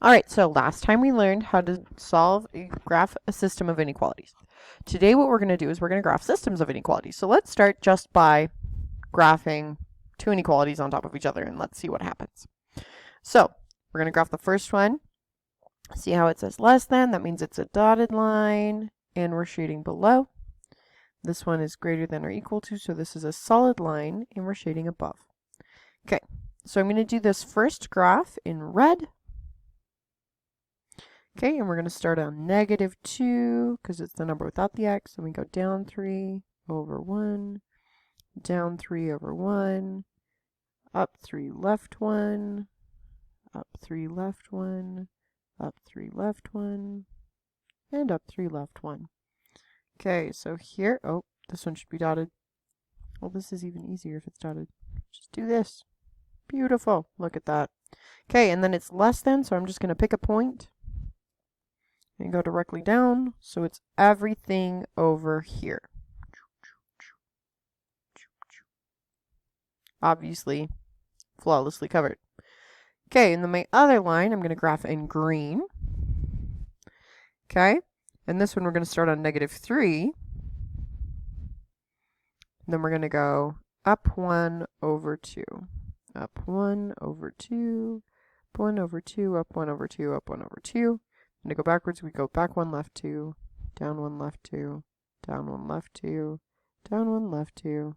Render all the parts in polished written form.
All right, so last time we learned how to graph a system of inequalities. Today what we're going to do is we're going to graph systems of inequalities. So let's start just by graphing two inequalities on top of each other, and let's see what happens. So we're going to graph the first one. See how it says less than? That means it's a dotted line, and we're shading below. This one is greater than or equal to, so this is a solid line, and we're shading above. Okay, so I'm going to do this first graph in red. Okay, and we're going to start on -2 because it's the number without the x, and we go down 3 over 1, down 3 over 1, up 3 left 1, up 3 left 1, up 3 left 1, and up 3 left 1. Okay, so here, oh, this one should be dotted. Well, this is even easier if it's dotted. Just do this. Beautiful. Look at that. Okay, and then it's less than, so I'm just going to pick a point and go directly down, so it's everything over here. Obviously, flawlessly covered. Okay, and then my other line, I'm going to graph in green. Okay, and this one we're going to start on -3. And then we're going to go up 1 over 2. Up 1 over 2, up 1 over 2, up 1 over 2, up 1 over 2. And to go backwards, we go back 1, left 2, down 1, left 2, down 1, left 2, down 1, left 2,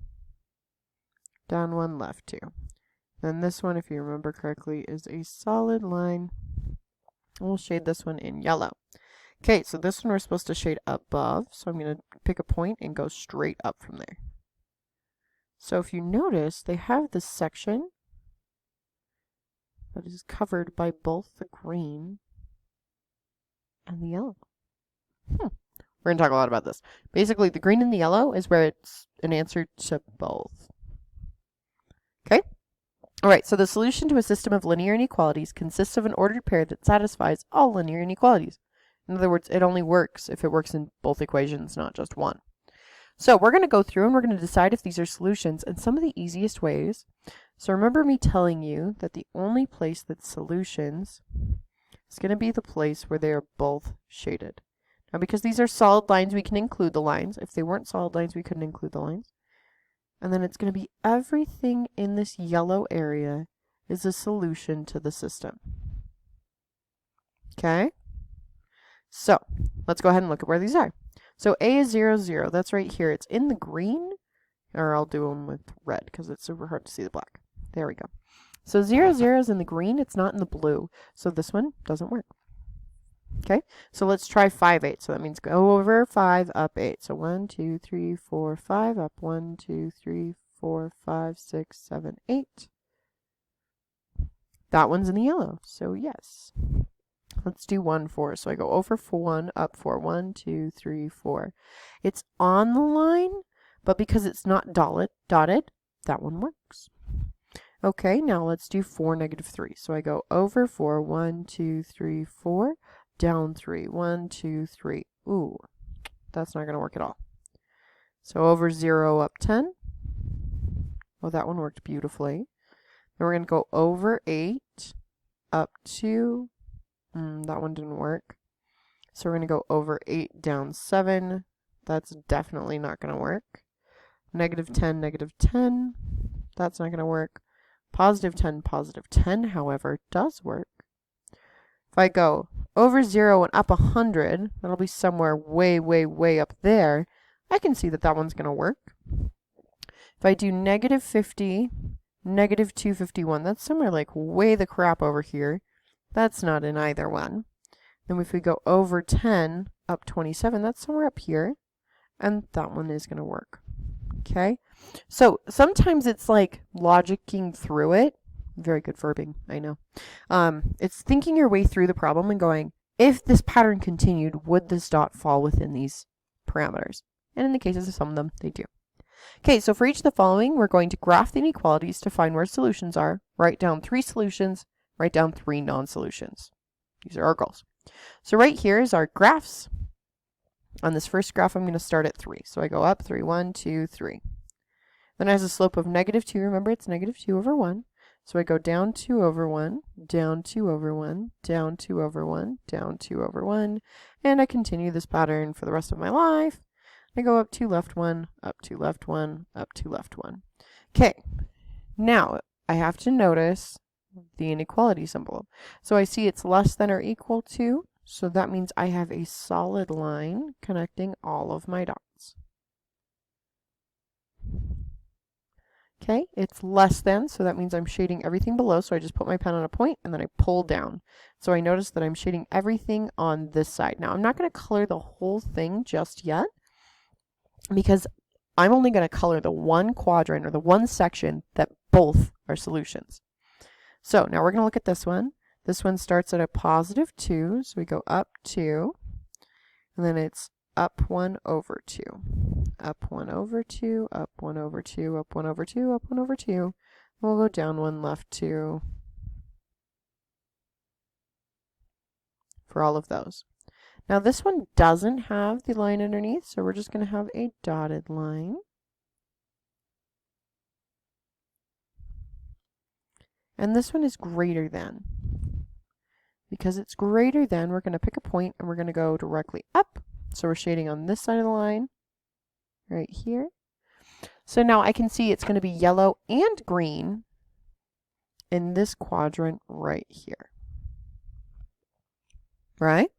down 1, left 2. Then this one, if you remember correctly, is a solid line. We'll shade this one in yellow. Okay, so this one we're supposed to shade above, so I'm going to pick a point and go straight up from there. So if you notice, they have this section that is covered by both the green and the yellow. We're going to talk a lot about this. Basically, the green and the yellow is where it's an answer to both. Okay? All right, so the solution to a system of linear inequalities consists of an ordered pair that satisfies all linear inequalities. In other words, it only works if it works in both equations, not just one. So we're going to go through and we're going to decide if these are solutions and some of the easiest ways. So remember me telling you that the only place that's solutions is going to be the place where they are both shaded. Now, because these are solid lines, we can include the lines. If they weren't solid lines, we couldn't include the lines. And then it's going to be everything in this yellow area is a solution to the system. Okay? So, let's go ahead and look at where these are. So A is 0, 0. That's right here. It's in the green, or I'll do them with red because it's super hard to see the black. There we go. So 0, 0 is in the green. It's not in the blue. So this one doesn't work. Okay, so let's try 5, 8. So that means go over 5, up 8. So 1, 2, 3, 4, 5, up 1, 2, 3, 4, 5, 6, 7, 8. That one's in the yellow, so yes. Let's do 1, 4. So I go over 1, up 4. 1, 2, 3, 4. It's on the line, but because it's not dotted, that one works. Okay, now let's do 4, -3. So I go over 4. 1, 2, 3, 4. Down 3. 1, 2, 3. Ooh, that's not going to work at all. So over 0, up 10. Oh, that one worked beautifully. Then we're going to go over 8, up 2. That one didn't work. So we're going to go over 8, down 7. That's definitely not going to work. -10, -10. That's not going to work. +10, +10, however, does work. If I go over 0 and up 100, that'll be somewhere way, way, way up there. I can see that that one's going to work. If I do -50, -251, that's somewhere like way the crap over here. That's not in either one. Then if we go over 10, up 27, that's somewhere up here. And that one is going to work. Okay? So sometimes it's like logicking through it. Very good verbing, I know. It's thinking your way through the problem and going, if this pattern continued, would this dot fall within these parameters? And in the cases of some of them, they do. Okay, so for each of the following, we're going to graph the inequalities to find where solutions are, write down 3 solutions, write down 3 non-solutions. These are our goals. So right here is our graphs. On this first graph, I'm going to start at 3. So I go up 3, 1, 2, 3. Then it has a slope of -2. Remember, it's -2 over 1. So I go down 2 over 1, down 2 over 1, down 2 over 1, down 2 over 1, and I continue this pattern for the rest of my life. I go up 2 left 1, up 2 left 1, up 2 left 1. Okay, now I have to notice the inequality symbol. So I see it's less than or equal to, so that means I have a solid line connecting all of my dots. Okay, it's less than, so that means I'm shading everything below, so I just put my pen on a point and then I pull down. So I notice that I'm shading everything on this side. Now I'm not going to color the whole thing just yet, because I'm only going to color the one quadrant or the one section that both are solutions. So now we're going to look at this one. This one starts at a positive 2, so we go up 2, and then it's up 1 over 2. Up 1 over 2, up 1 over 2, up 1 over 2, up 1 over 2. We'll go down 1, left 2 for all of those. Now this one doesn't have the line underneath, so we're just going to have a dotted line. And this one is greater than. Because it's greater than, we're going to pick a point and we're going to go directly up. So we're shading on this side of the line, right here. So now I can see it's going to be yellow and green in this quadrant right here. Right?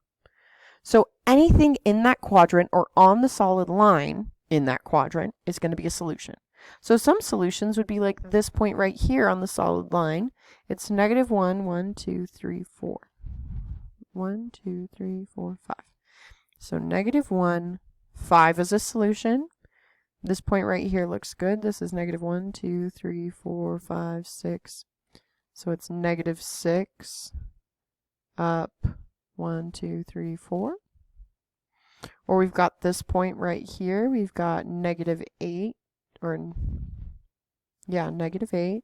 So anything in that quadrant or on the solid line in that quadrant is going to be a solution. So some solutions would be like this point right here on the solid line. It's negative 1, 1, 2, 3, 4. 1, 2, 3, 4, 5. So negative 1, 5 is a solution. This point right here looks good. This is negative 1, 2, 3, 4, 5, 6. So it's negative 6 up 1, 2, 3, 4. Or we've got this point right here. We've got negative 8, or yeah, negative 8,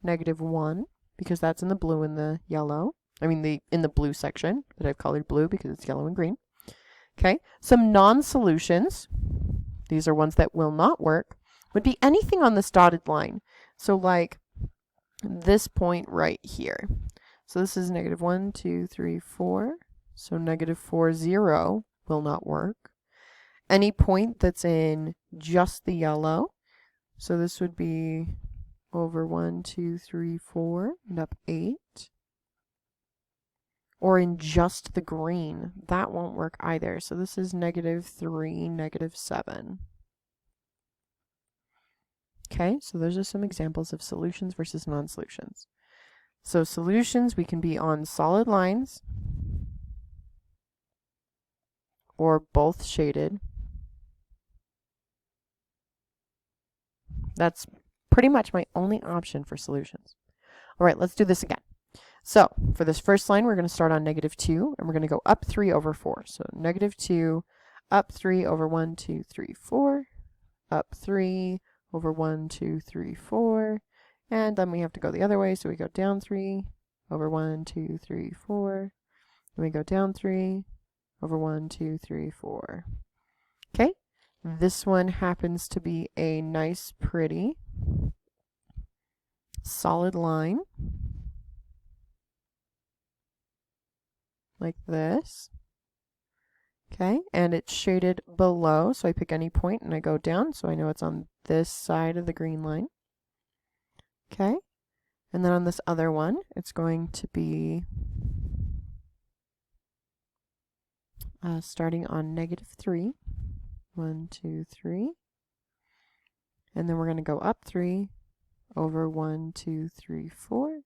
negative 1, because that's in the blue and the yellow. I mean, in the blue section that I've colored blue because it's yellow and green. Okay, some non-solutions, these are ones that will not work, would be anything on this dotted line. So like this point right here. So this is negative 1, 2, 3, 4. So negative 4, 0 will not work. Any point that's in just the yellow. So this would be over 1, 2, 3, 4, and up 8. Or in just the green, that won't work either. So this is negative 3, negative 7. Okay, so those are some examples of solutions versus non-solutions. So solutions, we can be on solid lines or both shaded. That's pretty much my only option for solutions. All right, let's do this again. So for this first line, we're going to start on negative 2, and we're going to go up 3 over 4. So negative 2, up 3 over 1, 2, 3, 4, up 3 over 1, 2, 3, 4, and then we have to go the other way, so we go down 3 over 1, 2, 3, 4, and we go down 3 over 1, 2, 3, 4. Okay, this one happens to be a nice, pretty, solid line. Like this. Okay, and it's shaded below, so I pick any point and I go down, so I know it's on this side of the green line. Okay, and then on this other one, it's going to be starting on negative 3. 1, 2, 3. And then we're going to go up 3 over 1, 2, 3, 4.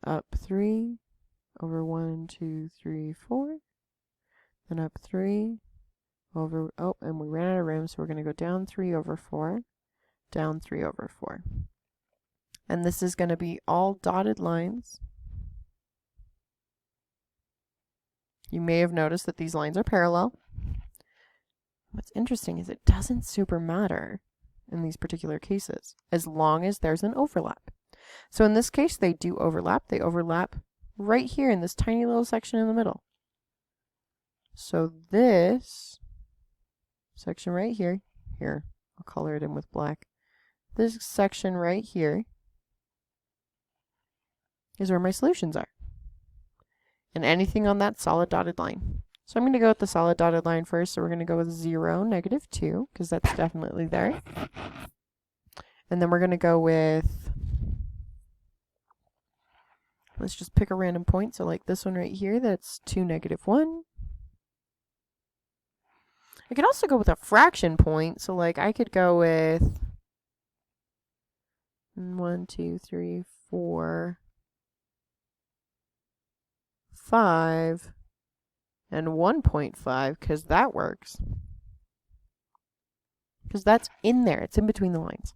Up 3 over 1, 2, 3, 4. Then up 3 over, oh, and we ran out of room, so we're going to go down 3 over 4, down 3 over 4. And this is going to be all dotted lines. You may have noticed that these lines are parallel. What's interesting is it doesn't super matter in these particular cases, as long as there's an overlap. So in this case, they do overlap. They overlap right here in this tiny little section in the middle. So this section right here, I'll color it in with black. This section right here is where my solutions are. And anything on that solid dotted line. So I'm going to go with the solid dotted line first. So we're going to go with 0, -2, because that's definitely there. And then we're going to go with, let's just pick a random point. So like this one right here, that's 2, -1. I could also go with a fraction point. So like I could go with 1, 2, 3, 4, 5, and 1.5, because that works. Because that's in there. It's in between the lines.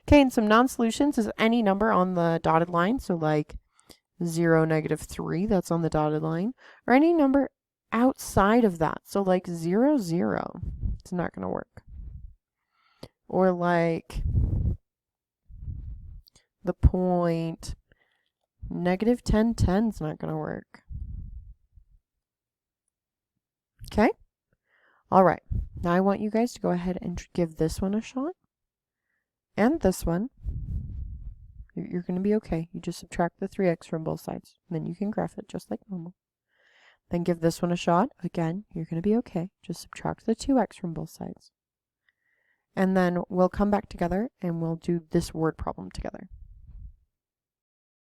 Okay, and some non-solutions is any number on the dotted line. So like 0, -3, that's on the dotted line. Or any number outside of that. So like 0, 0. It's not going to work. Or like the point -10, 10 is not going to work. Okay? All right. Now I want you guys to go ahead and give this one a shot. And this one. You're going to be okay. You just subtract the 3x from both sides. And then you can graph it just like normal. Then give this one a shot. Again, you're going to be okay. Just subtract the 2x from both sides. And then we'll come back together and we'll do this word problem together.